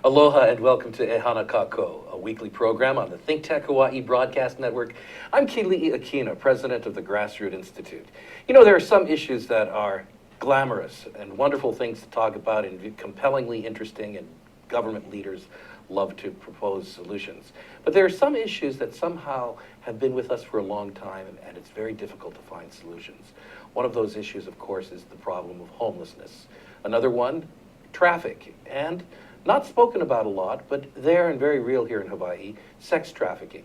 Aloha and welcome to Ehana Kako, a weekly program on the ThinkTech Hawaii Broadcast Network. I'm Keli'i Akina, president of the Grassroots Institute. You know, there are some issues that are glamorous and wonderful things to talk about and compellingly interesting, and government leaders love to propose solutions. But there are some issues that somehow have been with us for a long time, and it's very difficult to find solutions. One of those issues, of course, is the problem of homelessness. Another one, traffic, and not spoken about a lot, but there and very real here in Hawaii, sex trafficking.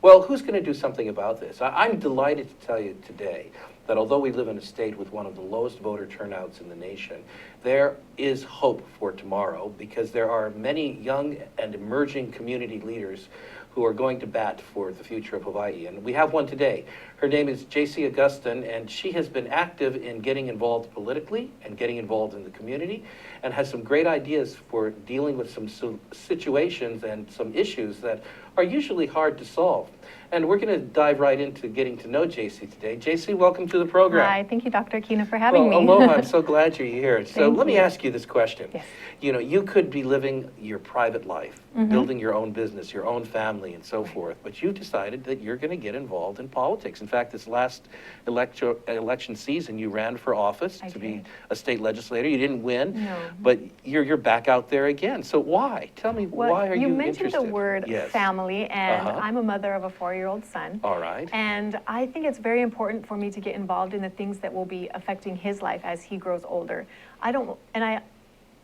Well, who's going to do something about this? I'm delighted to tell you today that although we live in a state with one of the lowest voter turnouts in the nation, there is hope for tomorrow because there are many young and emerging community leaders who are going to bat for the future of Hawaii. And we have one today. Her name is Jaci Agustin, and she has been active in getting involved politically and getting involved in the community, and has some great ideas for dealing with some situations and some issues that are usually hard to solve. And we're going to dive right into getting to know Jaci today. Jaci, welcome to the program. Hi, thank you, Dr. Akina, for having me. Aloha, I'm so glad you're here. So let me you. ask you this question. Yes. You know, you could be living your private life, building your own business, your own family, and so forth, but you decided that you're going to get involved in politics. In fact, this last election season, you ran for office to be a state legislator. You didn't win, but you're back out there again. So why? Tell me, why are you interested? You mentioned the word family, and I'm a mother of a 4-year-old son. All right. And I think it's very important for me to get involved in the things that will be affecting his life as he grows older. I don't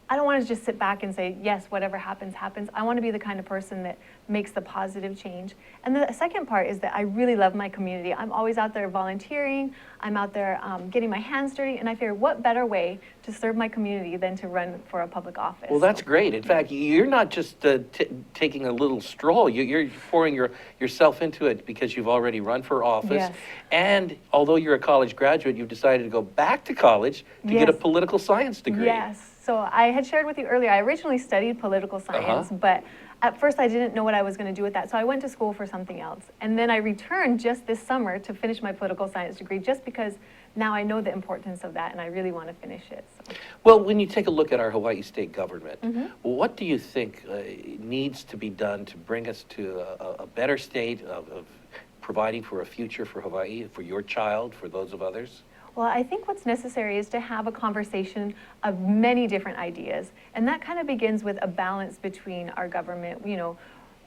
want to just sit back and say, yes, whatever happens, happens. I want to be the kind of person that makes the positive change. And the second part is that I really love my community. I'm always out there volunteering. I'm out there getting my hands dirty. And I figure, what better way to serve my community than to run for a public office? Well, that's great. In fact, you're not just taking a little stroll. You're pouring yourself into it because you've already run for office. Yes. And although you're a college graduate, you've decided to go back to college to get a political science degree. Yes. So I had shared with you earlier, I originally studied political science, but at first I didn't know what I was going to do with that. So I went to school for something else. And then I returned just this summer to finish my political science degree, just because now I know the importance of that and I really want to finish it. So. Well, when you take a look at our Hawaii state government, what do you think needs to be done to bring us to a better state of providing for a future for Hawaii, for your child, for those of others? Well, I think what's necessary is to have a conversation of many different ideas. And that kind of begins with a balance between our government. You know,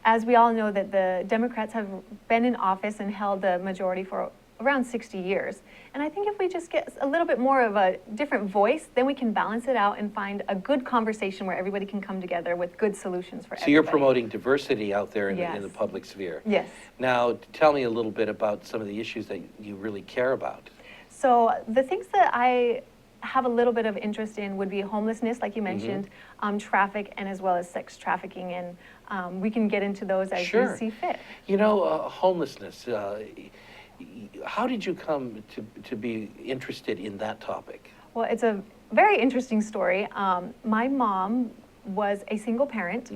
as we all know that the Democrats have been in office and held the majority for around 60 years. And I think if we just get a little bit more of a different voice, then we can balance it out and find a good conversation where everybody can come together with good solutions for everybody. So you're promoting diversity out there in the public sphere. Yes. Now, tell me a little bit about some of the issues that you really care about. So the things that I have a little bit of interest in would be homelessness, like you mentioned, traffic, and as well as sex trafficking. And we can get into those as you see fit. You know, homelessness, how did you come to be interested in that topic? Well, it's a very interesting story. My mom was a single parent.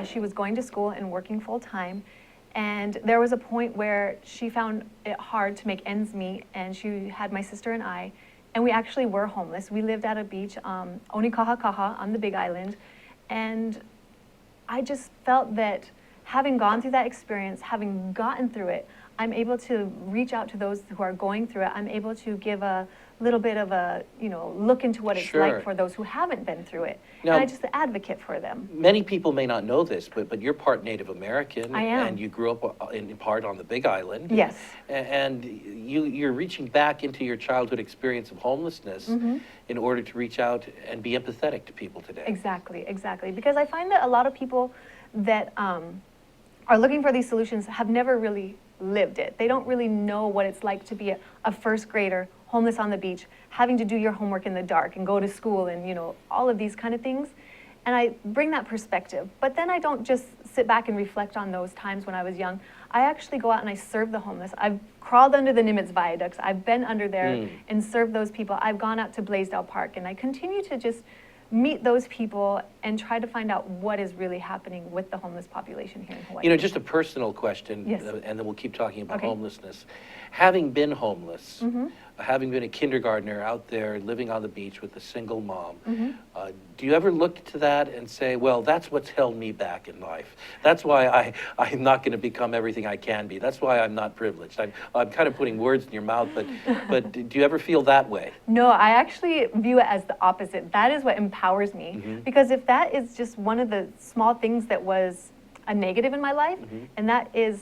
She was going to school and working full time. And there was a point where she found it hard to make ends meet, and she had my sister and I, and we actually were homeless. We lived at a beach, Onikahakaha on the Big Island, and I just felt that having gone through that experience, having gotten through it, I'm able to reach out to those who are going through it. I'm able to give a little bit of a, look into what it's like for those who haven't been through it. Now, and I just advocate for them. Many people may not know this, but you're part Native American. I am. And you grew up in part on the Big Island. Yes. And you're reaching back into your childhood experience of homelessness in order to reach out and be empathetic to people today. Exactly, exactly. Because I find that a lot of people that are looking for these solutions have never really lived it. They don't really know what it's like to be a first grader, homeless on the beach, having to do your homework in the dark and go to school and, all of these kind of things. And I bring that perspective. But then I don't just sit back and reflect on those times when I was young. I actually go out and I serve the homeless. I've crawled under the Nimitz viaducts. I've been under there and served those people. I've gone out to Blaisdell Park, and I continue to just meet those people and try to find out what is really happening with the homeless population here in Hawaii. Just a personal question, and then we'll keep talking about homelessness. Having been homeless, having been a kindergartner out there living on the beach with a single mom, do you ever look to that and say, well, that's what's held me back in life. That's why I'm not going to become everything I can be. That's why I'm not privileged. I'm kind of putting words in your mouth, but do you ever feel that way? No, I actually view it as the opposite. That is what empowers me. Because if that is just one of the small things that was a negative in my life, and that is,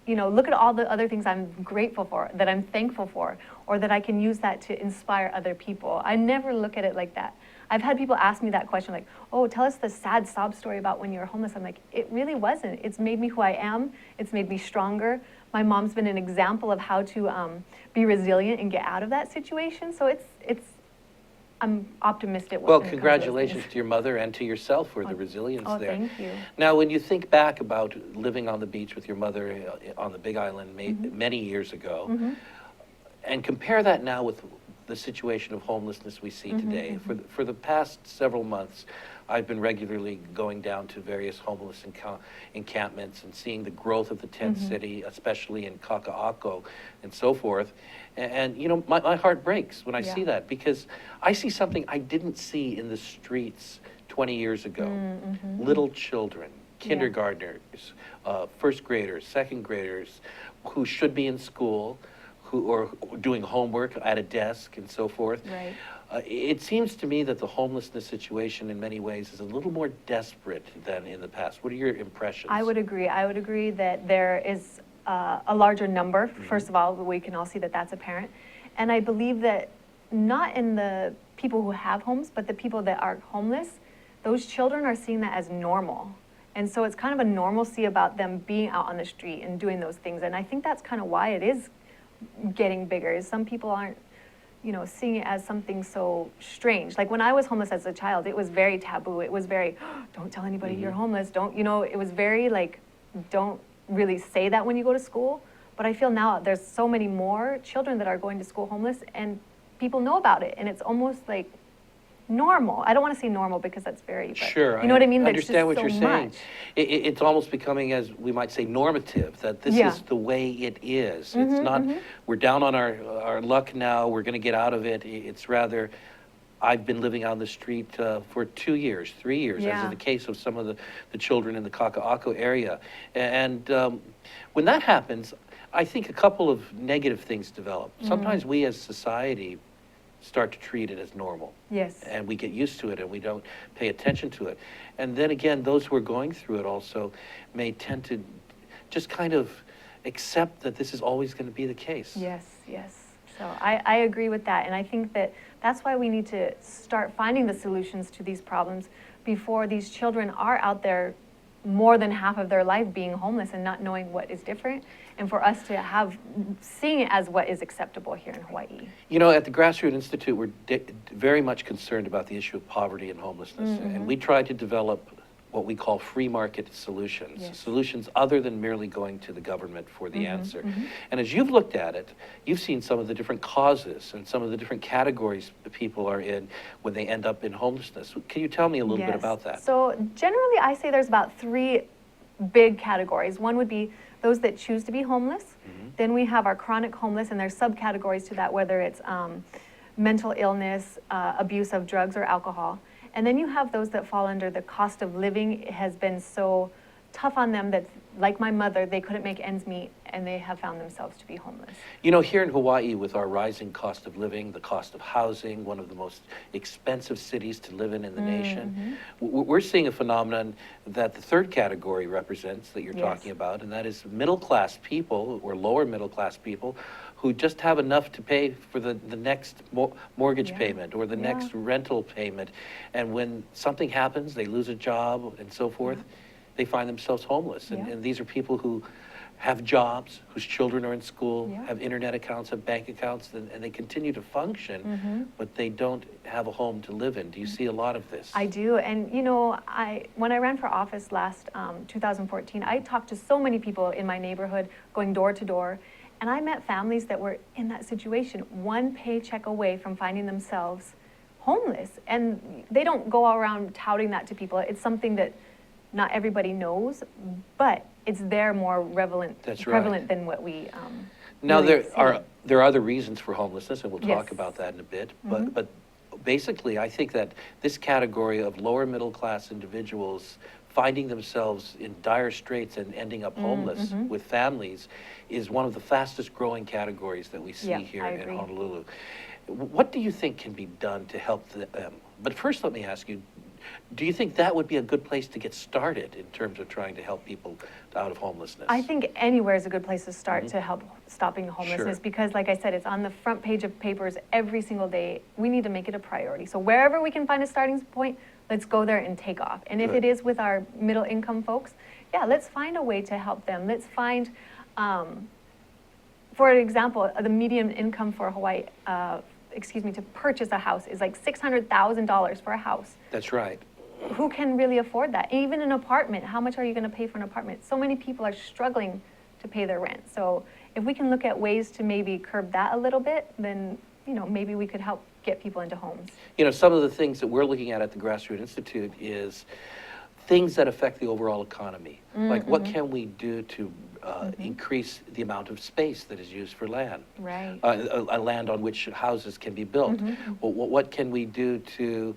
you know, look at all the other things I'm grateful for, that I'm thankful for, or that I can use that to inspire other people. I never look at it like that. I've had people ask me that question, like, oh, tell us the sad sob story about when you were homeless. I'm like, it really wasn't. It's made me who I am. It's made me stronger. My mom's been an example of how to be resilient and get out of that situation. So I'm optimistic. Well, congratulations to your mother and to yourself for the resilience there. Thank you. Now, when you think back about living on the beach with your mother on the Big Island many years ago, and compare that now with the situation of homelessness we see today. For the past several months, I've been regularly going down to various homeless encampments and seeing the growth of the tent city, especially in Kaka'ako and so forth. And you know, my heart breaks when I see that, because I see something I didn't see in the streets 20 years ago. Little children, kindergartners, first graders, second graders, who should be in school, who are doing homework at a desk and so forth. Right. It seems to me that the homelessness situation in many ways is a little more desperate than in the past. What are your impressions? I would agree. I would agree that there is a larger number. First of all, we can all see that that's apparent. And I believe that not in the people who have homes, but the people that are homeless, those children are seeing that as normal. And so it's kind of a normalcy about them being out on the street and doing those things. And I think that's kind of why it is getting bigger, is some people aren't, you know, seeing it as something so strange. Like when I was homeless as a child, it was very taboo. It was very, don't tell anybody you're homeless. Don't, you know, it was very like, don't really say that when you go to school. But I feel now there's so many more children that are going to school homeless, and people know about it, and it's almost like normal. I don't want to say normal because that's very, but sure, you know what I mean? I understand what you're saying. Much. It's almost becoming, as we might say, normative, that this is the way it is. It's not, we're down on our luck now, we're going to get out of it. It's rather, I've been living on the street for 2 years, 3 years, as is the case of some of the children in the Kaka'ako area. And when that happens, I think a couple of negative things develop. Sometimes we as society start to treat it as normal. Yes. And we get used to it and we don't pay attention to it. And then again, those who are going through it also may tend to just kind of accept that this is always going to be the case. Yes, yes. So I agree with that. And I think that that's why we need to start finding the solutions to these problems before these children are out there more than half of their life being homeless and not knowing what is different, and for us to have seeing it as what is acceptable here in Hawaii. You know, at the Grassroots Institute, we're very much concerned about the issue of poverty and homelessness, and we try to develop what we call free market solutions, solutions other than merely going to the government for the answer. And as you've looked at it, you've seen some of the different causes and some of the different categories that people are in when they end up in homelessness. Can you tell me a little bit about that? So generally, I say there's about 3 big categories. One would be those that choose to be homeless. Then we have our chronic homeless, and there's subcategories to that, whether it's mental illness, abuse of drugs or alcohol. And then you have those that fall under the cost of living. It has been so tough on them that, like my mother, they couldn't make ends meet, and they have found themselves to be homeless. You know, here in Hawaii, with our rising cost of living, the cost of housing, one of the most expensive cities to live in the nation, we're seeing a phenomenon that the third category represents that you're talking about, and that is middle-class people or lower middle-class people who just have enough to pay for the next mortgage payment or the next rental payment. And when something happens, they lose a job and so forth, they find themselves homeless. And these are people who have jobs, whose children are in school, have internet accounts, have bank accounts, and they continue to function, but they don't have a home to live in. Do you see a lot of this? I do. And you know, when I ran for office last 2014, I talked to so many people in my neighborhood, going door to door. And I met families that were in that situation, one paycheck away from finding themselves homeless. And they don't go around touting that to people. It's something that not everybody knows, but it's there more prevalent than what we Now, really there are there are other reasons for homelessness, and we'll talk Yes. about that in a bit. Mhm. But basically, I think that this category of lower middle class individuals finding themselves in dire straits and ending up homeless with families is one of the fastest growing categories that we see Yeah, here I in agree. Honolulu. What do you think can be done to help them? But first, let me ask you, do you think that would be a good place to get started in terms of trying to help people out of homelessness? I think anywhere is a good place to start to help stopping homelessness Sure. because, like I said, it's on the front page of papers every single day. We need to make it a priority. So wherever we can find a starting point, let's go there and take off. And if Good. it is with our middle income folks, yeah, let's find a way to help them. Let's find, for example, the median income for Hawaii, to purchase a house is like $600,000 for a house. That's right. Who can really afford that? Even an apartment, how much are you going to pay for an apartment? So many people are struggling to pay their rent. So if we can look at ways to maybe curb that a little bit, then maybe we could help get people into homes. Some of the things that we're looking at the Grassroots Institute is things that affect the overall economy. Like what can we do to increase the amount of space that is used for land? Right. A land on which houses can be built. What can we do to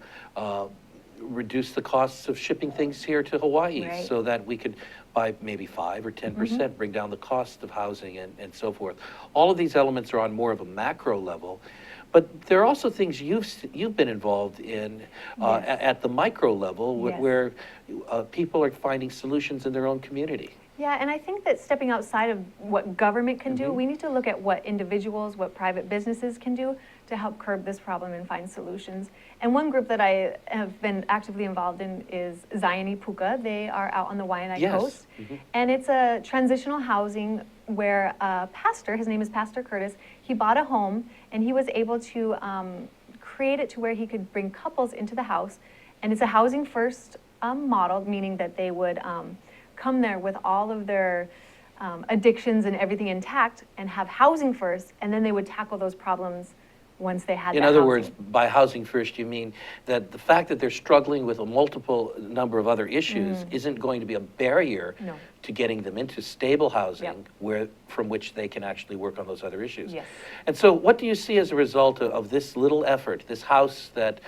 reduce the costs of shipping things here to Hawaii Right. so that we could by maybe 5 or 10% bring down the cost of housing and so forth. All of these elements are on more of a macro level, but there are also things you've been involved in Yes. at the micro level Yes. where people are finding solutions in their own community. Yeah, and I think that stepping outside of what government can do, we need to look at what individuals, what private businesses can do to help curb this problem and find solutions. And one group that I have been actively involved in is Zion Puka. They are out on the Waianae Yes. coast. And it's a transitional housing where a pastor, his name is Pastor Curtis, he bought a home and he was able to create it to where he could bring couples into the house. And it's a housing first model, meaning that they would come there with all of their addictions and everything intact and have housing first, and then they would tackle those problems once they had In that other housing. words, by housing first, you mean that the fact that they're struggling with a multiple number of other issues isn't going to be a barrier No. to getting them into stable housing Yep. from which they can actually work on those other issues. Yes. And so what do you see as a result of this little effort, this house that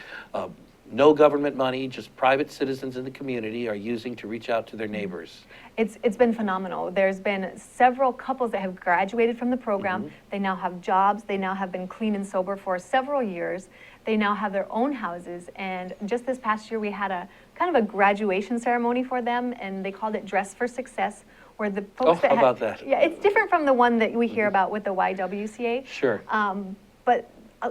no government money, just private citizens in the community are using to reach out to their neighbors? It's been phenomenal. There's been several couples that have graduated from the program. They now have jobs. They now have been clean and sober for several years. They now have their own houses. And just this past year, we had a kind of a graduation ceremony for them, and they called it Dress for Success, where the folks Oh, that how had- about that? Yeah, it's different from the one that we hear about with the YWCA. Sure. But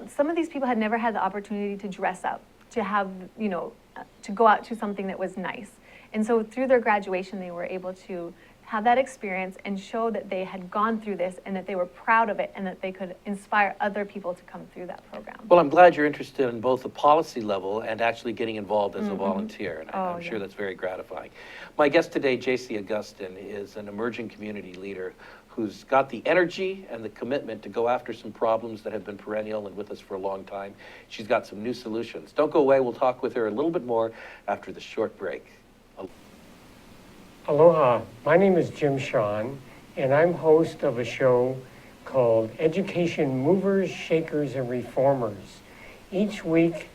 some of these people had never had the opportunity to dress up, to have, to go out to something that was nice. And so through their graduation, they were able to have that experience and show that they had gone through this and that they were proud of it and that they could inspire other people to come through that program. Well, I'm glad you're interested in both the policy level and actually getting involved as a volunteer, and I'm sure yeah. that's very gratifying. My guest today, Jaci Agustin, is an emerging community leader who's got the energy and the commitment to go after some problems that have been perennial and with us for a long time. She's got some new solutions. Don't go away. We'll talk with her a little bit more after the short break. Aloha, my name is Jim Shawn, and I'm host of a show called Education Movers, Shakers, and Reformers. Each week,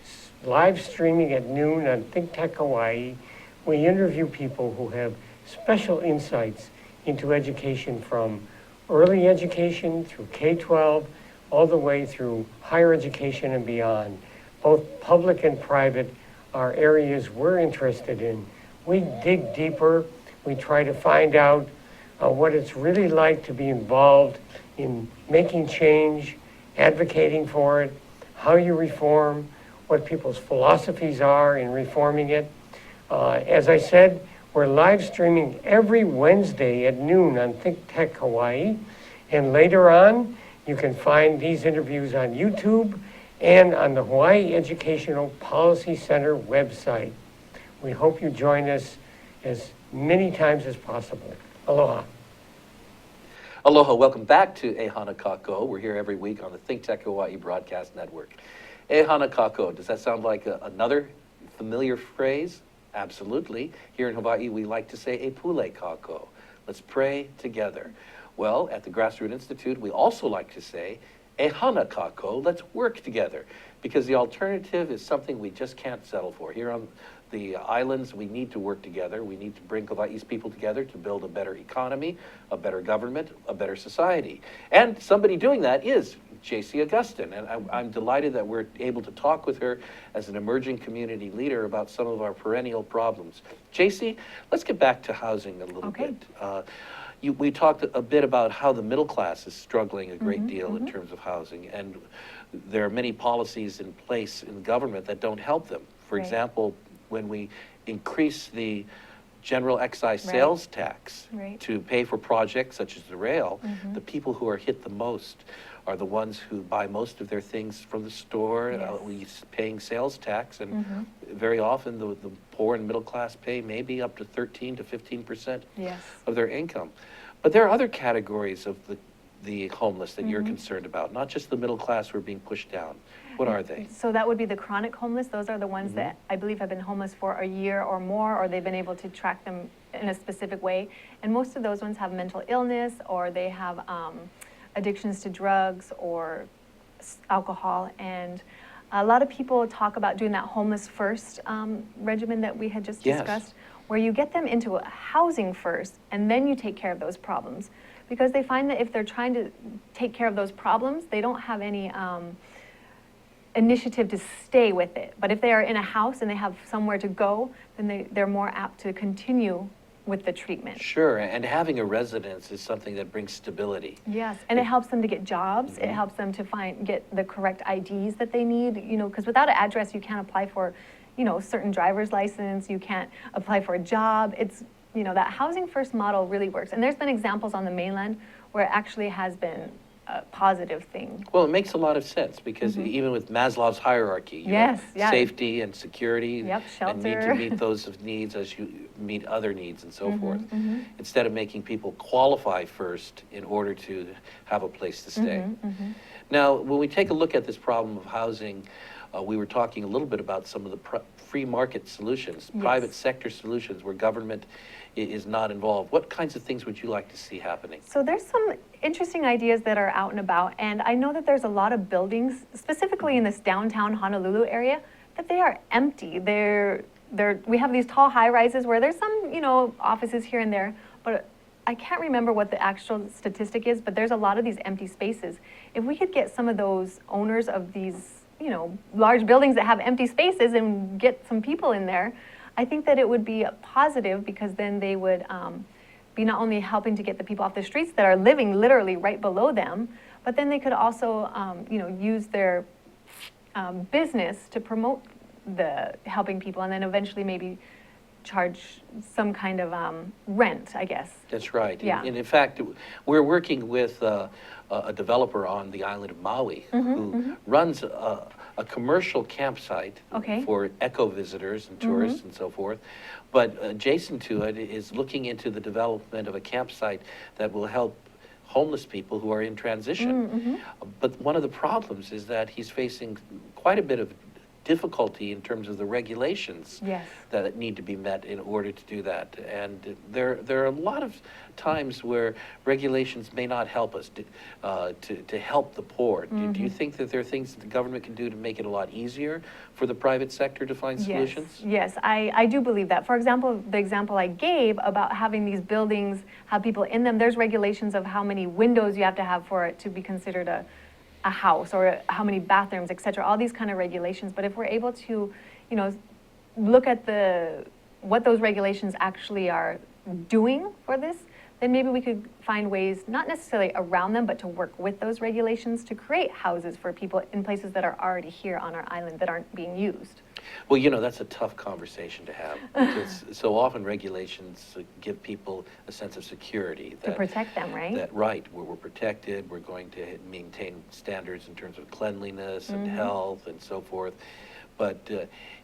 live streaming at noon on ThinkTech Hawaii, we interview people who have special insights into education from early education through K-12, all the way through higher education and beyond. Both public and private are areas we're interested in. We dig deeper. We try to find out what it's really like to be involved in making change, advocating for it, how you reform, what people's philosophies are in reforming it. As I said, we're live streaming every Wednesday at noon on ThinkTech Hawaii. And later on, you can find these interviews on YouTube and on the Hawaii Educational Policy Center website. We hope you join us as many times as possible. Aloha. Aloha, welcome back to Ehana Kako. We're here every week on the ThinkTech Hawaii Broadcast Network. Ehana Kako, does that sound like another familiar phrase? Absolutely. Here in Hawaii, we like to say Epule Kako. Let's pray together. Well, at the Grassroots Institute, we also like to say E hana kako, let's work together, because the alternative is something we just can't settle for. Here on the islands, we need to work together. We need to bring Hawaii's people together to build a better economy, a better government, a better society. And somebody doing that is Jaci Agustin, and I'm delighted that we're able to talk with her as an emerging community leader about some of our perennial problems. Jaci, let's get back to housing a little bit. We talked a bit about how the middle class is struggling a great deal in terms of housing, and there are many policies in place in government that don't help them. For example, when we increase the general excise sales tax to pay for projects such as the rail, the people who are hit the most are the ones who buy most of their things from the store, paying sales tax, and very often the poor and middle class pay maybe up to 13 to 15% of their income. But there are other categories of the homeless that you're concerned about, not just the middle class who are being pushed down. What are they? So that would be the chronic homeless. Those are the ones that I believe have been homeless for a year or more, or they've been able to track them in a specific way. And most of those ones have mental illness, or they have addictions to drugs or alcohol. And a lot of people talk about doing that homeless first regimen that we had just discussed, where you get them into housing first and then you take care of those problems. Because they find that if they're trying to take care of those problems, they don't have any initiative to stay with it. But if they are in a house and they have somewhere to go, then they're more apt to continue with the treatment. Sure, and having a residence is something that brings stability. Yes, and it helps them to get jobs. It helps them to get the correct IDs that they need, you know, because without an address, you can't apply for, you know, certain driver's license, you can't apply for a job. It's, you know, that housing first model really works. And there's been examples on the mainland where it actually has been a positive thing. Well, it makes a lot of sense, because even with Maslow's hierarchy, you have safety and security, and need to meet those needs as you meet other needs and so forth, instead of making people qualify first in order to have a place to stay. Now, when we take a look at this problem of housing, we were talking a little bit about some of the free market solutions, private sector solutions where government is not involved. What kinds of things would you like to see happening? So there's some interesting ideas that are out and about, and I know that there's a lot of buildings, specifically in this downtown Honolulu area, that they are empty. We have these tall high-rises where there's some, you know, offices here and there, but I can't remember what the actual statistic is, but there's a lot of these empty spaces. If we could get some of those owners of these, you know, large buildings that have empty spaces and get some people in there, I think that it would be a positive, because then they would be not only helping to get the people off the streets that are living literally right below them, but then they could also, you know, use their business to promote the helping people, and then eventually maybe charge some kind of rent, I guess. That's right. Yeah. And in fact, we're working with a developer on the island of Maui who runs a commercial campsite for eco-visitors and tourists and so forth. But adjacent to it is looking into the development of a campsite that will help homeless people who are in transition. But one of the problems is that he's facing quite a bit of difficulty in terms of the regulations that need to be met in order to do that. And there are a lot of times where regulations may not help us to help the poor. Do you think that there are things that the government can do to make it a lot easier for the private sector to find solutions? Yes, I do believe that. For example, the example I gave about having these buildings have people in them, there's regulations of how many windows you have to have for it to be considered a house, or how many bathrooms, et cetera, all these kind of regulations. But if we're able to, you know, look at what those regulations actually are doing for this, then maybe we could find ways, not necessarily around them, but to work with those regulations to create houses for people in places that are already here on our island that aren't being used. Well, you know, that's a tough conversation to have, because so often regulations give people a sense of security. To protect them, right? We're protected, we're going to maintain standards in terms of cleanliness and health and so forth. But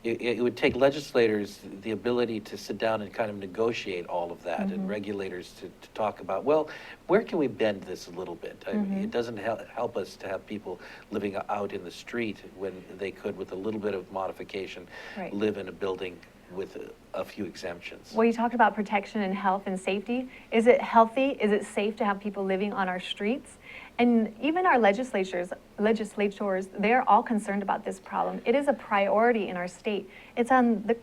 it would take legislators the ability to sit down and kind of negotiate all of that, and regulators to talk about, well, where can we bend this a little bit? I mean, it doesn't help us to have people living out in the street when they could, with a little bit of modification, live in a building with a few exemptions. Well, you talked about protection and health and safety. Is it healthy? Is it safe to have people living on our streets? And even our legislators, they're all concerned about this problem. It is a priority in our state. It's on the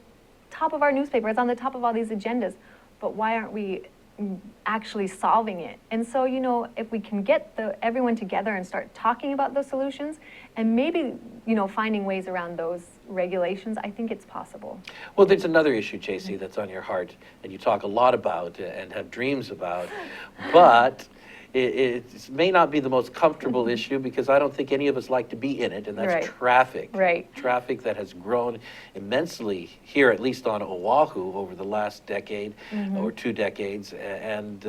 top of our newspaper. It's on the top of all these agendas. But why aren't we actually solving it? And so, you know, if we can get everyone together and start talking about those solutions and maybe, you know, finding ways around those regulations, I think it's possible. Well, there's another issue, Jaci, that's on your heart and you talk a lot about and have dreams about, but it may not be the most comfortable issue because I don't think any of us like to be in it, and that's Right. traffic. Right. Traffic that has grown immensely here, at least on Oahu, over the last decade or 2 decades. And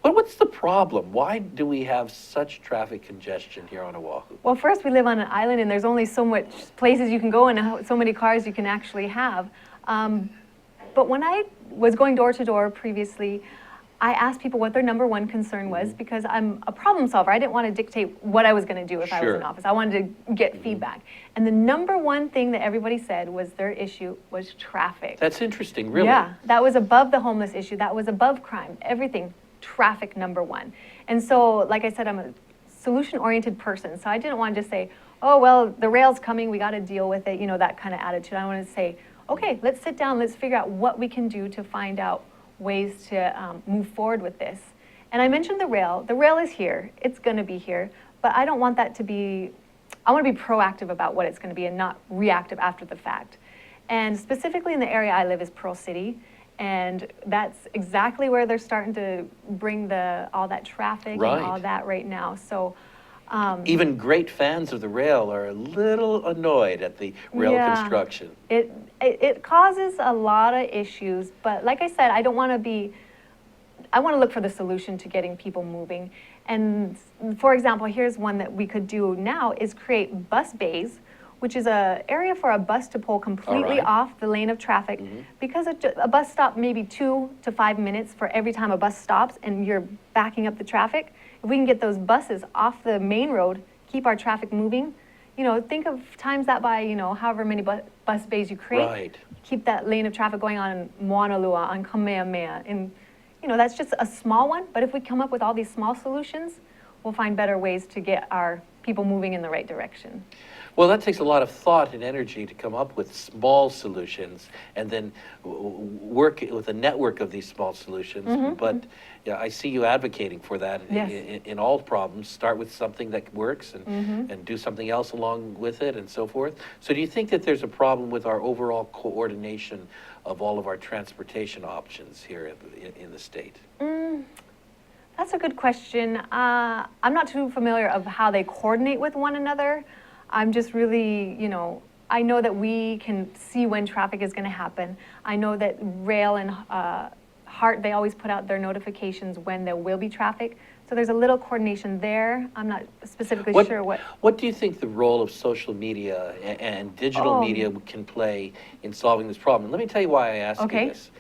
what's the problem? Why do we have such traffic congestion here on Oahu? Well, first, we live on an island and there's only so much places you can go and so many cars you can actually have. But when I was going door to door previously, I asked people what their number one concern was because I'm a problem solver. I didn't want to dictate what I was going to do if I was in office. I wanted to get feedback. And the number one thing that everybody said was their issue was traffic. That's interesting, really. Yeah, that was above the homeless issue. That was above crime, everything, traffic number one. And so, like I said, I'm a solution-oriented person. So I didn't want to just say, oh, well, the rail's coming, we got to deal with it, you know, that kind of attitude. I wanted to say, okay, let's sit down, let's figure out what we can do to find out ways to move forward with this. And I mentioned the rail. The rail is here. It's going to be here. But I don't want that to be, I want to be proactive about what it's going to be and not reactive after the fact. And specifically in the area I live is Pearl City. And that's exactly where they're starting to bring all that traffic and all that right now. So even great fans of the rail are a little annoyed at the rail construction. It causes a lot of issues, but like I said, I want to look for the solution to getting people moving. And for example, here's one that we could do now is create bus bays, which is an area for a bus to pull completely off the lane of traffic, because a bus stop maybe 2 to 5 minutes for every time a bus stops and you're backing up the traffic. If we can get those buses off the main road, keep our traffic moving, you know, think of times that by, you know, however many bus bays you create, keep that lane of traffic going on in Moanalua, on Kamehameha, and, you know, that's just a small one, but if we come up with all these small solutions, we'll find better ways to get our people moving in the right direction. Well, that takes a lot of thought and energy to come up with small solutions and then work with a network of these small solutions. But yeah, I see you advocating for that in all problems. Start with something that works and do something else along with it and so forth. So do you think that there's a problem with our overall coordination of all of our transportation options here in the state? That's a good question. I'm not too familiar of how they coordinate with one another. I'm just really, you know, I know that we can see when traffic is going to happen. I know that rail and HART, they always put out their notifications when there will be traffic. So there's a little coordination there. I'm not specifically sure what. What do you think the role of social media and digital media can play in solving this problem? Let me tell you why I ask you this.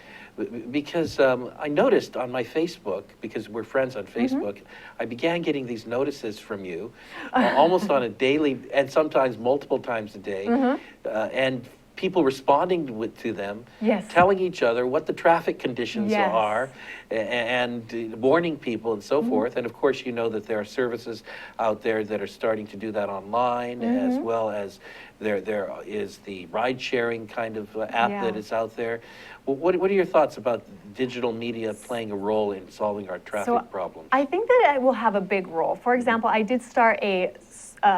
Because I noticed on my Facebook, because we're friends on Facebook, I began getting these notices from you almost on a daily and sometimes multiple times a day, and people responding to them, telling each other what the traffic conditions are, and warning people and so forth. And of course, you know that there are services out there that are starting to do that online, as well as there is the ride-sharing kind of app that is out there. Well, what are your thoughts about digital media playing a role in solving our traffic problems? I think that it will have a big role. For example, I did start a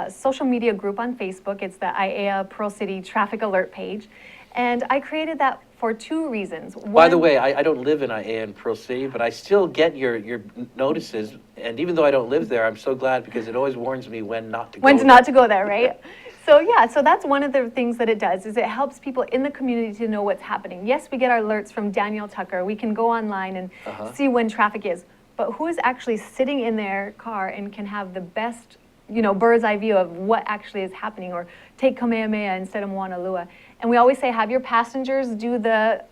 social media group on Facebook. It's the IAEA Pearl City Traffic Alert page. And I created that for 2 reasons. One, by the way, I don't live in IAEA in Pearl City, but I still get your notices. And even though I don't live there, I'm so glad because it always warns me when not to go there. When not to go there, right? So yeah, so that's one of the things that it does, is it helps people in the community to know what's happening. Yes, we get our alerts from Daniel Tucker. We can go online and see when traffic is. But who is actually sitting in their car and can have the best, you know, bird's eye view of what actually is happening, or take Kamehameha instead of Moanalua. And we always say, have your passengers do the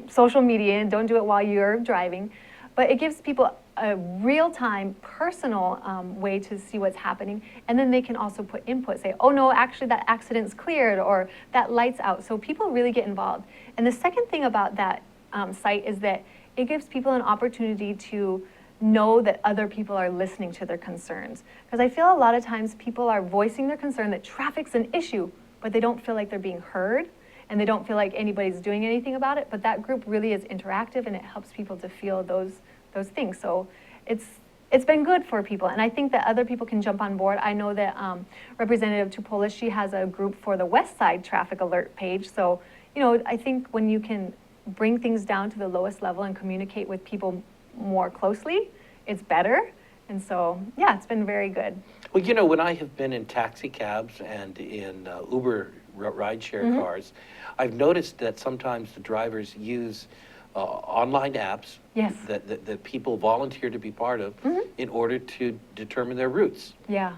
social media and don't do it while you're driving. But it gives people a real-time, personal way to see what's happening. And then they can also put input, say, oh no, actually that accident's cleared, or that light's out. So people really get involved. And the second thing about that site is that it gives people an opportunity to know that other people are listening to their concerns. Because I feel a lot of times people are voicing their concern that traffic's an issue, but they don't feel like they're being heard, and they don't feel like anybody's doing anything about it. But that group really is interactive, and it helps people to feel those things. So it's been good for people, and I think that other people can jump on board. I know that Representative Tupola, she has a group for the West Side Traffic Alert page. So, you know, I think when you can bring things down to the lowest level and communicate with people more closely, it's better. And so, yeah, it's been very good. Well, you know, when I have been in taxi cabs and in Uber rideshare cars, I've noticed that sometimes the drivers use online apps Yes. that people volunteer to be part of in order to determine their routes. Yeah.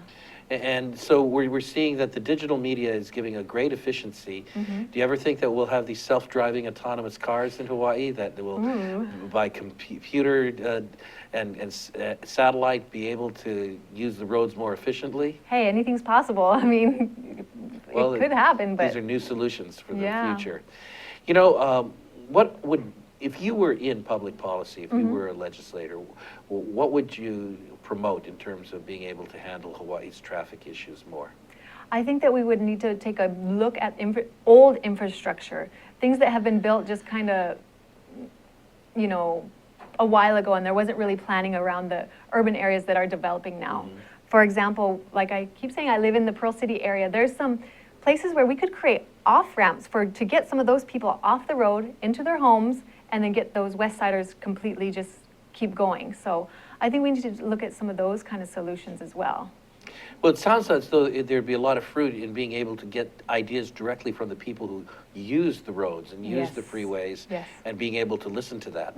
And so we're seeing that the digital media is giving a great efficiency. Do you ever think that we'll have these self-driving autonomous cars in Hawaii that will, by computer and satellite, be able to use the roads more efficiently? Hey, anything's possible. I mean, Well, it could happen, but these are new solutions for the Yeah. future. You know, what would, if you were in public policy, if you were a legislator, what would you promote in terms of being able to handle Hawaii's traffic issues more? I think that we would need to take a look at old infrastructure, things that have been built just kind of, you know, a while ago, and there wasn't really planning around the urban areas that are developing now. For example, like I keep saying, I live in the Pearl City area. There's some places where we could create off-ramps to get some of those people off the road into their homes, and then get those West Siders completely just keep going. So I think we need to look at some of those kind of solutions as well. Well, it sounds as though there'd be a lot of fruit in being able to get ideas directly from the people who use the roads and use the Yes. freeways, Yes. and being able to listen to that.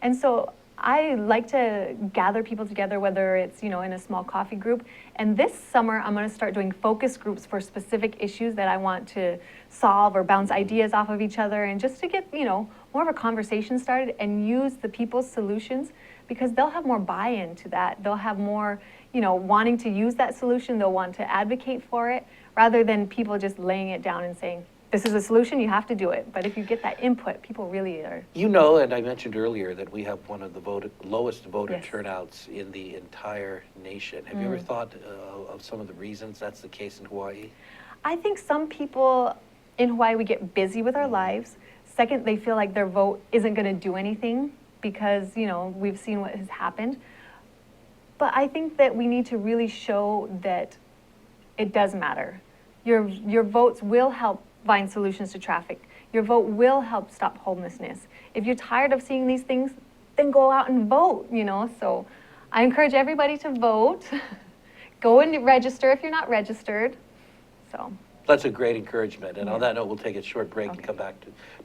And so I like to gather people together, whether it's, you know, in a small coffee group. And this summer, I'm going to start doing focus groups for specific issues that I want to solve, or bounce ideas off of each other, and just to get, you know, more of a conversation started and use the people's solutions, because they'll have more buy-in to that. They'll have more, you know, wanting to use that solution. They'll want to advocate for it, rather than people just laying it down and saying, this is a solution, you have to do it. But if you get that input, people really are. You know, and I mentioned earlier that we have one of the lowest voter Yes. turnouts in the entire nation. Have you ever thought of some of the reasons that's the case in Hawaii? I think some people in Hawaii, we get busy with our lives. Second, they feel like their vote isn't going to do anything because, you know, we've seen what has happened. But I think that we need to really show that it does matter. Your votes will help find solutions to traffic. Your vote will help stop homelessness. If you're tired of seeing these things, then go out and vote, you know. So I encourage everybody to vote. Go and register if you're not registered. So. That's a great encouragement. And on Yeah. that note, we'll take a short break and come back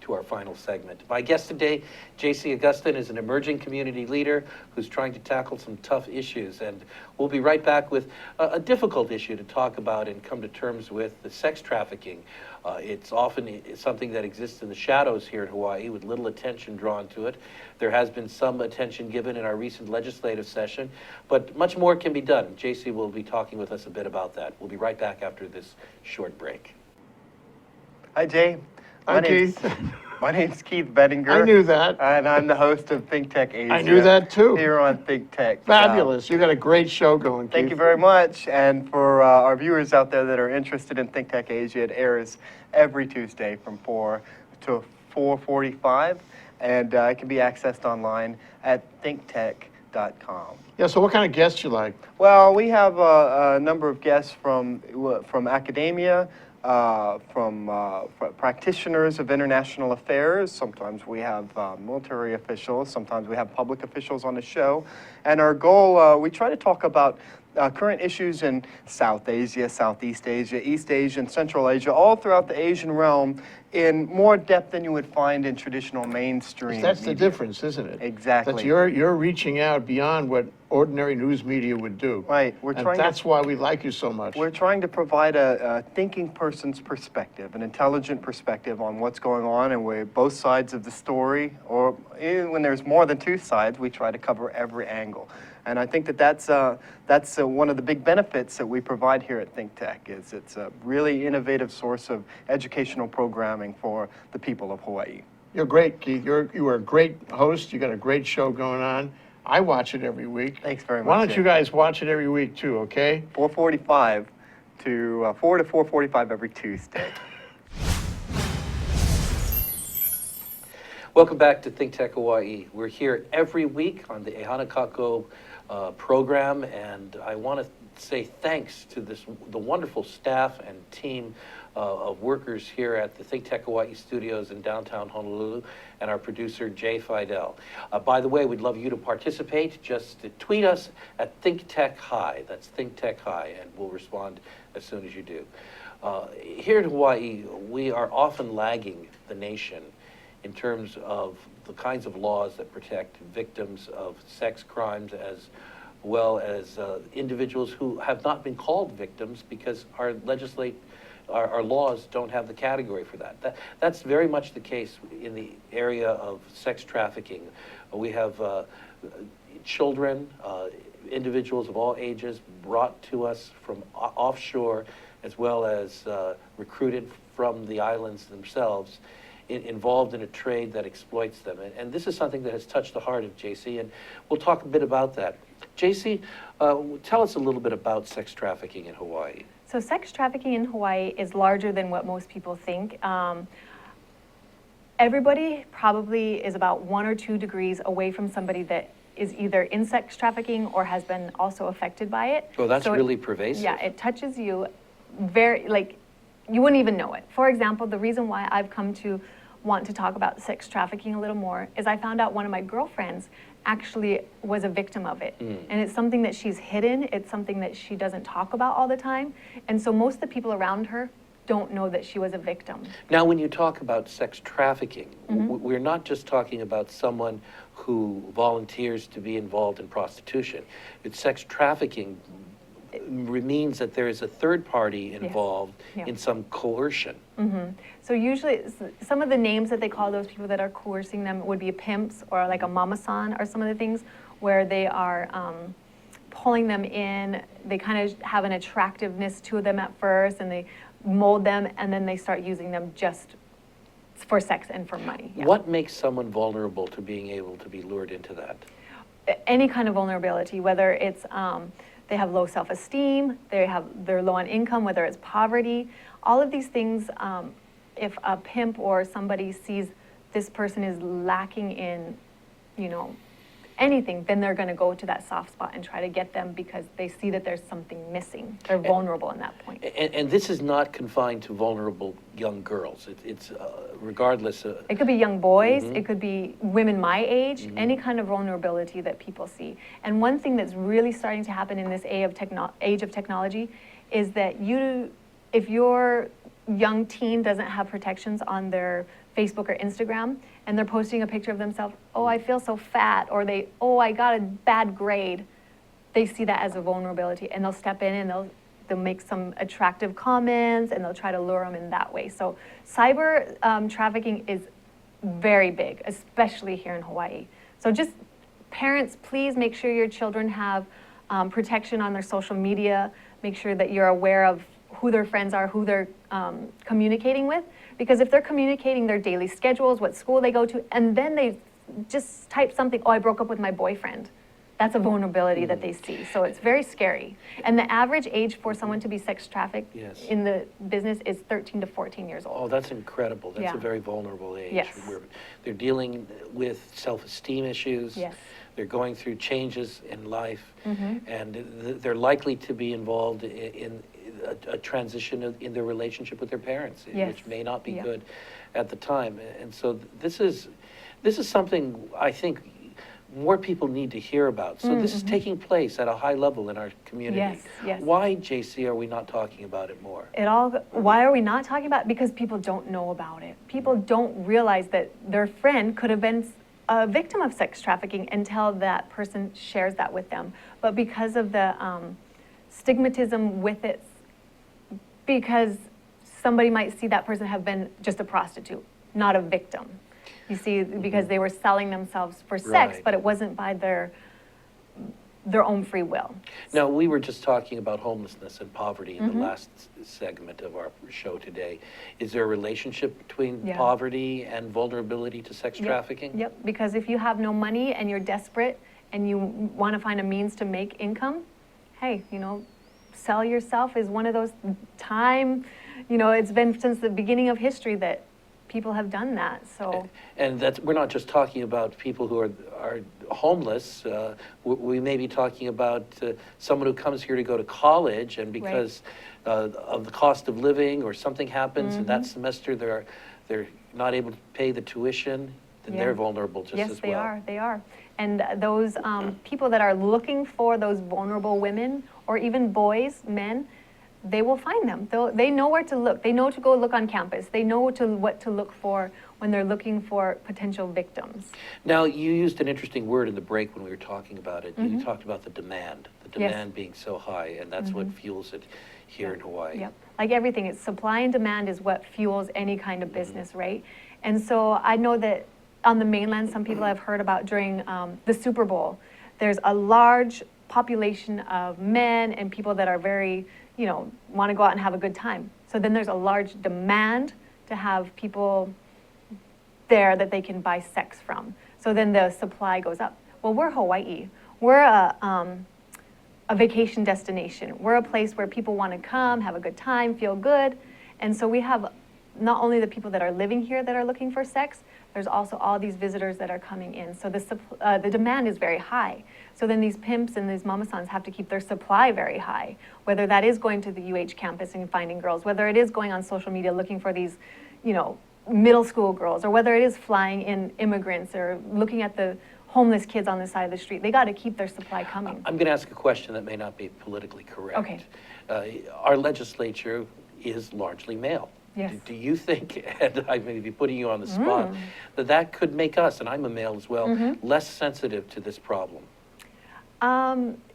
to our final segment. My guest today, Jaci Agustin, is an emerging community leader who's trying to tackle some tough issues. And we'll be right back with a difficult issue to talk about and come to terms with: the sex trafficking. It's often something that exists in the shadows here in Hawaii, with little attention drawn to it. There has been some attention given in our recent legislative session, but much more can be done. Jaci will be talking with us a bit about that. We'll be right back after this short break. Hi, Jay. Hi, Keith. My name's Keith Bettinger. I knew that. And I'm the host of ThinkTech Asia. I knew that too. Here on ThinkTech. Fabulous. You got a great show going, Keith. Thank you very much. And for our viewers out there that are interested in ThinkTech Asia, it airs every Tuesday from 4 to 4:45, and it can be accessed online at thinktech.com. Yeah, so what kind of guests you like? Well, we have a number of guests from academia, from practitioners of international affairs. Sometimes we have military officials. Sometimes we have public officials on the show. And our goal, we try to talk about current issues in South Asia, Southeast Asia, East Asia, and Central Asia, all throughout the Asian realm in more depth than you would find in traditional mainstream That's the media. difference, isn't it? Exactly. That you're reaching out beyond what ordinary news media would do. Right. And that's why we like you so much. We're trying to provide a thinking person's perspective, an intelligent perspective on what's going on, and we're both sides of the story, or even when there's more than two sides, we try to cover every angle. And I think that that's one of the big benefits that we provide here at ThinkTech, is it's a really innovative source of educational programming for the people of Hawaii. You're great, Keith. You are a great host. You got a great show going on. I watch it every week. Thanks very much. Why don't Jay. you guys watch it every week too, okay? 4:45 to 4 to 4:45 every Tuesday. Welcome back to ThinkTech Hawaii. We're here every week on the Ehana Kako program, and I want to say thanks to the wonderful staff and team of workers here at the ThinkTech Hawaii studios in downtown Honolulu, and our producer, Jay Fidel. By the way, we'd love you to participate. Just tweet us at ThinkTech High. That's ThinkTech High, and we'll respond as soon as you do. Here in Hawaii, we are often lagging the nation in terms of the kinds of laws that protect victims of sex crimes, as well as individuals who have not been called victims because our laws don't have the category for that. That's very much the case in the area of sex trafficking. We have children, individuals of all ages brought to us from offshore, as well as recruited from the islands themselves, involved in a trade that exploits them. And this is something that has touched the heart of Jaci, and we'll talk a bit about that. Jaci, tell us a little bit about sex trafficking in Hawaii. So sex trafficking in Hawaii is larger than what most people think. Everybody probably is about 1 or 2 degrees away from somebody that is either in sex trafficking or has been also affected by it. Oh, that's really pervasive. Yeah, it touches you very, like, you wouldn't even know it. For example, the reason why I've come to want to talk about sex trafficking a little more is I found out one of my girlfriends actually was a victim of it. And it's something that she's hidden. It's something that she doesn't talk about all the time. And so most of the people around her don't know that she was a victim. Now, when you talk about sex trafficking, we're not just talking about someone who volunteers to be involved in prostitution. It's sex trafficking means that there is a third party involved in some coercion. So usually some of the names that they call those people that are coercing them would be pimps or like a mama-san, or some of the things where they are pulling them in. They kind of have an attractiveness to them at first, and they mold them, and then they start using them just for sex and for money. Yeah. What makes someone vulnerable to being able to be lured into that? Any kind of vulnerability, whether it's they have low self-esteem, they're low on income, whether it's poverty, all of these things. If a pimp or somebody sees this person is lacking in, anything, then they're going to go to that soft spot and try to get them because they see that there's something missing. They're vulnerable in that point. And this is not confined to vulnerable young girls. It's regardless. It could be young boys. It could be women my age. Any kind of vulnerability that people see. And one thing that's really starting to happen in this age of technology is that if your young teen doesn't have protections on their Facebook or Instagram, and they're posting a picture of themselves, oh, I feel so fat, or I got a bad grade, they see that as a vulnerability, and they'll step in and they'll make some attractive comments, and they'll try to lure them in that way. So cyber trafficking is very big, especially here in Hawaii. So just parents, please make sure your children have protection on their social media. Make sure that you're aware of who their friends are, who they're communicating with. Because if they're communicating their daily schedules, what school they go to, and then they just type something, oh, I broke up with my boyfriend. That's a vulnerability that they see. So it's very scary. And the average age for someone to be sex trafficked in the business is 13 to 14 years old. Oh, that's incredible. That's a very vulnerable age. Yes. Where they're dealing with self-esteem issues. Yes. They're going through changes in life. And they're likely to be involved in a transition in their relationship with their parents, which may not be good at the time. And so this is something I think more people need to hear about. So this is taking place at a high level in our community. Yes, yes. Why, JC, are we not talking about it more? Why are we not talking about it? Because people don't know about it. People don't realize that their friend could have been a victim of sex trafficking until that person shares that with them. But because of the stigmatism with it, because somebody might see that person have been just a prostitute, not a victim. You see, because they were selling themselves for sex, Right. but it wasn't by their own free will. Now, we were just talking about homelessness and poverty in the last segment of our show today. Is there a relationship between Yeah. poverty and vulnerability to sex Yep, trafficking? Yep, because if you have no money and you're desperate and you want to find a means to make income, hey, sell yourself is one of those it's been since the beginning of history that people have done that, so. And we're not just talking about people who are homeless. We may be talking about someone who comes here to go to college, and because of the cost of living or something happens in that semester, they're not able to pay the tuition, then they're vulnerable just as well. Yes, they are. And those people that are looking for those vulnerable women, or even boys, men, they will find them. They know where to look. They know to go look on campus. They know what to look for when they're looking for potential victims. Now, you used an interesting word in the break when we were talking about it. You talked about the demand being so high, and that's what fuels it here in Hawaii. Yep. Like everything, it's supply and demand is what fuels any kind of business, right? And so I know that on the mainland, some people have heard about during the Super Bowl, there's a large population of men and people that are very, want to go out and have a good time. So then there's a large demand to have people there that they can buy sex from. So then the supply goes up. Well, we're Hawaii. We're a vacation destination. We're a place where people want to come, have a good time, feel good. And so we have not only the people that are living here that are looking for sex, there's also all these visitors that are coming in. So the demand is very high. So then these pimps and these mama-sans have to keep their supply very high, whether that is going to the UH campus and finding girls, whether it is going on social media looking for these, middle school girls, or whether it is flying in immigrants or looking at the homeless kids on the side of the street. They got to keep their supply coming. I'm going to ask a question that may not be politically correct. Okay. Our legislature is largely male. Yes. Do you think, and I may be putting you on the spot, that could make us, and I'm a male as well, less sensitive to this problem?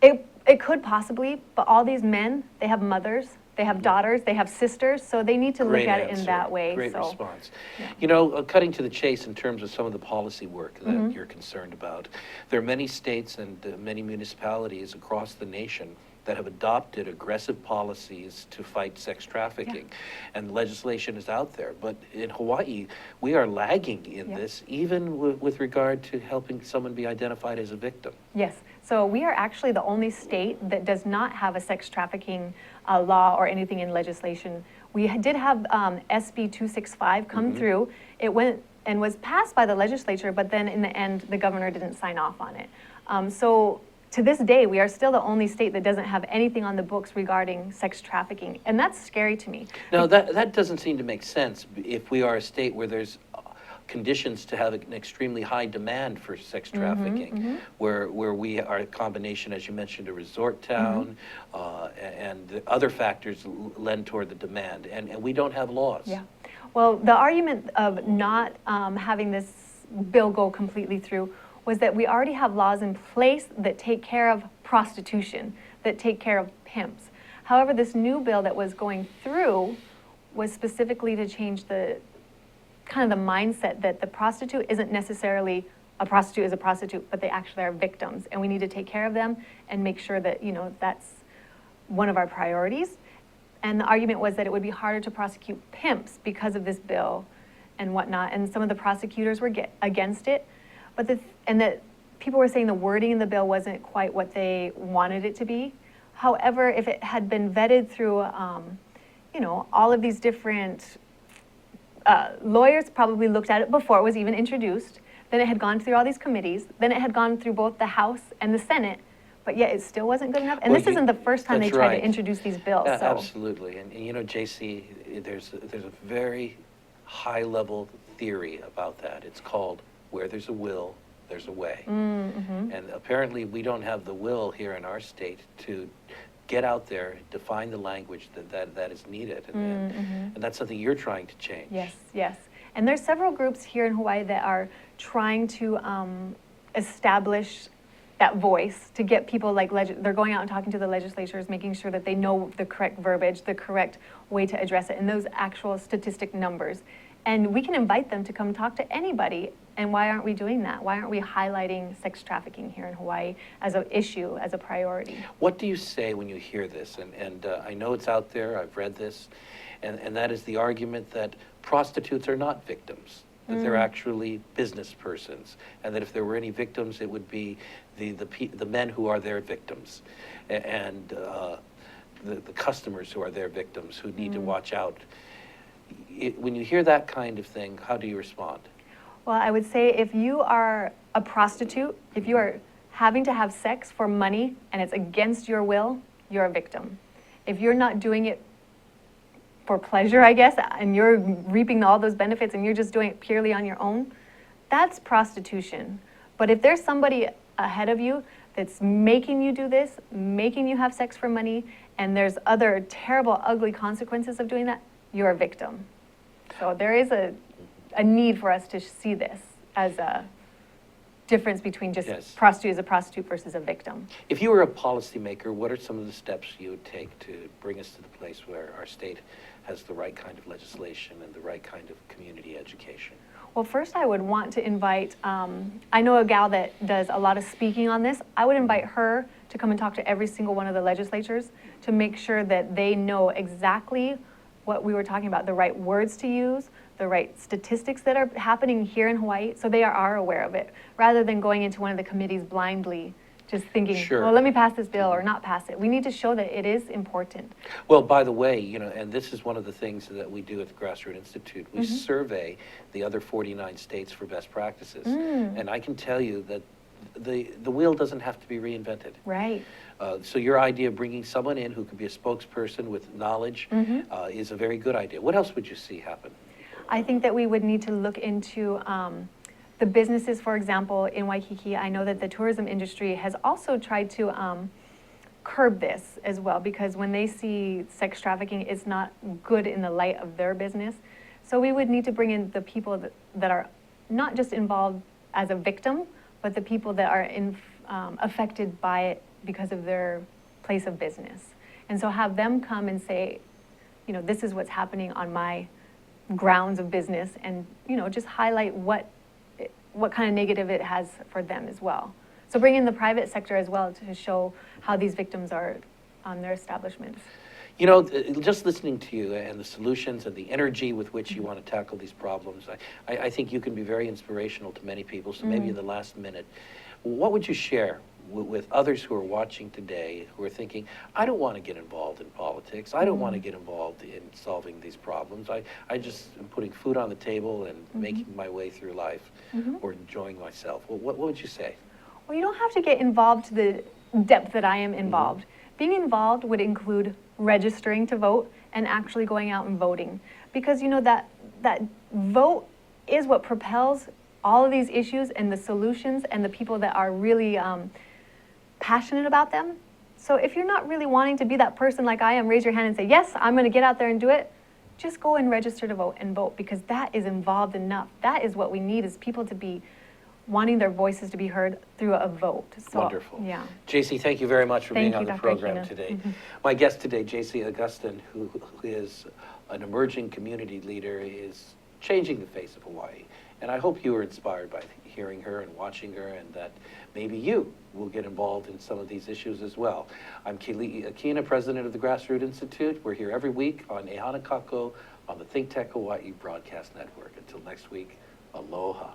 It could possibly, but all these men, they have mothers, they have daughters, they have sisters, so they need to look at it in that way. Great so. response. Yeah. Cutting to the chase in terms of some of the policy work that you're concerned about, there are many states and many municipalities across the nation that have adopted aggressive policies to fight sex trafficking. And legislation is out there. But in Hawaii, we are lagging in this, even with regard to helping someone be identified as a victim. Yes. So we are actually the only state that does not have a sex trafficking law or anything in legislation. We did have SB 265 come through. It went and was passed by the legislature, but then in the end, the governor didn't sign off on it. So to this day, we are still the only state that doesn't have anything on the books regarding sex trafficking, and that's scary to me. Now, that doesn't seem to make sense if we are a state where there's conditions to have an extremely high demand for sex trafficking, where we are a combination, as you mentioned, a resort town, and the other factors lend toward the demand, and we don't have laws. Yeah. Well, the argument of not having this bill go completely through was that we already have laws in place that take care of prostitution, that take care of pimps. However, this new bill that was going through was specifically to change the kind of the mindset that the prostitute isn't necessarily a prostitute is a prostitute, but they actually are victims, and we need to take care of them and make sure that that's one of our priorities. And the argument was that it would be harder to prosecute pimps because of this bill and whatnot, and some of the prosecutors were against it. But and that people were saying the wording in the bill wasn't quite what they wanted it to be. However, if it had been vetted through, all of these different lawyers probably looked at it before it was even introduced, then it had gone through all these committees, then it had gone through both the House and the Senate, but yet it still wasn't good enough. And this isn't the first time they tried to introduce these bills. Yeah, so. Absolutely. And JC, there's a very high level theory about that. It's called where there's a will, there's a way. Mm-hmm. And apparently we don't have the will here in our state to get out there, define the language that is needed. And that's something you're trying to change. Yes, yes. And there's several groups here in Hawaii that are trying to establish that voice, to get people like, they're going out and talking to the legislatures, making sure that they know the correct verbiage, the correct way to address it, and those actual statistic numbers. And we can invite them to come talk to anybody. And why aren't we doing that? Why aren't we highlighting sex trafficking here in Hawaii as an issue, as a priority? What do you say when you hear this? And I know it's out there, I've read this, and that is the argument that prostitutes are not victims, that they're actually business persons, and that if there were any victims, it would be the men who are their victims, and the customers who are their victims, who need to watch out. When you hear that kind of thing, how do you respond? Well, I would say if you are a prostitute, if you are having to have sex for money and it's against your will, you're a victim. If you're not doing it for pleasure, I guess, and you're reaping all those benefits and you're just doing it purely on your own, that's prostitution. But if there's somebody ahead of you that's making you do this, making you have sex for money, and there's other terrible, ugly consequences of doing that, you're a victim. So there is a need for us to see this as a difference between just prostitute as a prostitute versus a victim. If you were a policymaker, what are some of the steps you would take to bring us to the place where our state has the right kind of legislation and the right kind of community education? Well, first I would want to invite, I know a gal that does a lot of speaking on this. I would invite her to come and talk to every single one of the legislatures to make sure that they know exactly what we were talking about, the right words to use, the right statistics that are happening here in Hawaii, so they are aware of it, rather than going into one of the committees blindly, just thinking, well, let me pass this bill or not pass it. We need to show that it is important. Well, by the way, you know, and this is one of the things that we do at the Grassroots Institute. We survey the other 49 states for best practices. And I can tell you that the wheel doesn't have to be reinvented. Right. So your idea of bringing someone in who could be a spokesperson with knowledge is a very good idea. What else would you see happen? I think that we would need to look into the businesses, for example, in Waikiki. I know that the tourism industry has also tried to curb this as well, because when they see sex trafficking, it's not good in the light of their business. So we would need to bring in the people that are not just involved as a victim, but the people that are affected by it because of their place of business. And so have them come and say, you know, this is what's happening on my grounds of business, and, you know, just highlight what kind of negative it has for them as well. So bring in the private sector as well to show how these victims are on their establishments. You know, just listening to you and the solutions and the energy with which you want to tackle these problems, I think you can be very inspirational to many people. So maybe in the last minute, what would you share with others who are watching today, who are thinking, I don't want to get involved in politics. I don't want to get involved in solving these problems. I just am putting food on the table and making my way through life or enjoying myself. Well, what would you say? Well, you don't have to get involved to the depth that I am involved. Being involved would include registering to vote and actually going out and voting. Because, you know, that vote is what propels all of these issues and the solutions and the people that are really passionate about them. So if you're not really wanting to be that person like I am, raise your hand and say, yes, I'm going to get out there and do it. Just go and register to vote and vote, because that is involved enough. That is what we need, is people to be wanting their voices to be heard through a vote. So, wonderful. Yeah. Jaci, thank you very much for being on the Dr. program Akina. today. My guest today, Jaci Agustin, who is an emerging community leader, is changing the face of Hawaii. And I hope you were inspired by hearing her and watching her, and that maybe you will get involved in some of these issues as well. I'm Keli'i Akina, president of the Grassroots Institute. We're here every week on Ehana Kako on the ThinkTech Hawaii Broadcast Network. Until next week, aloha.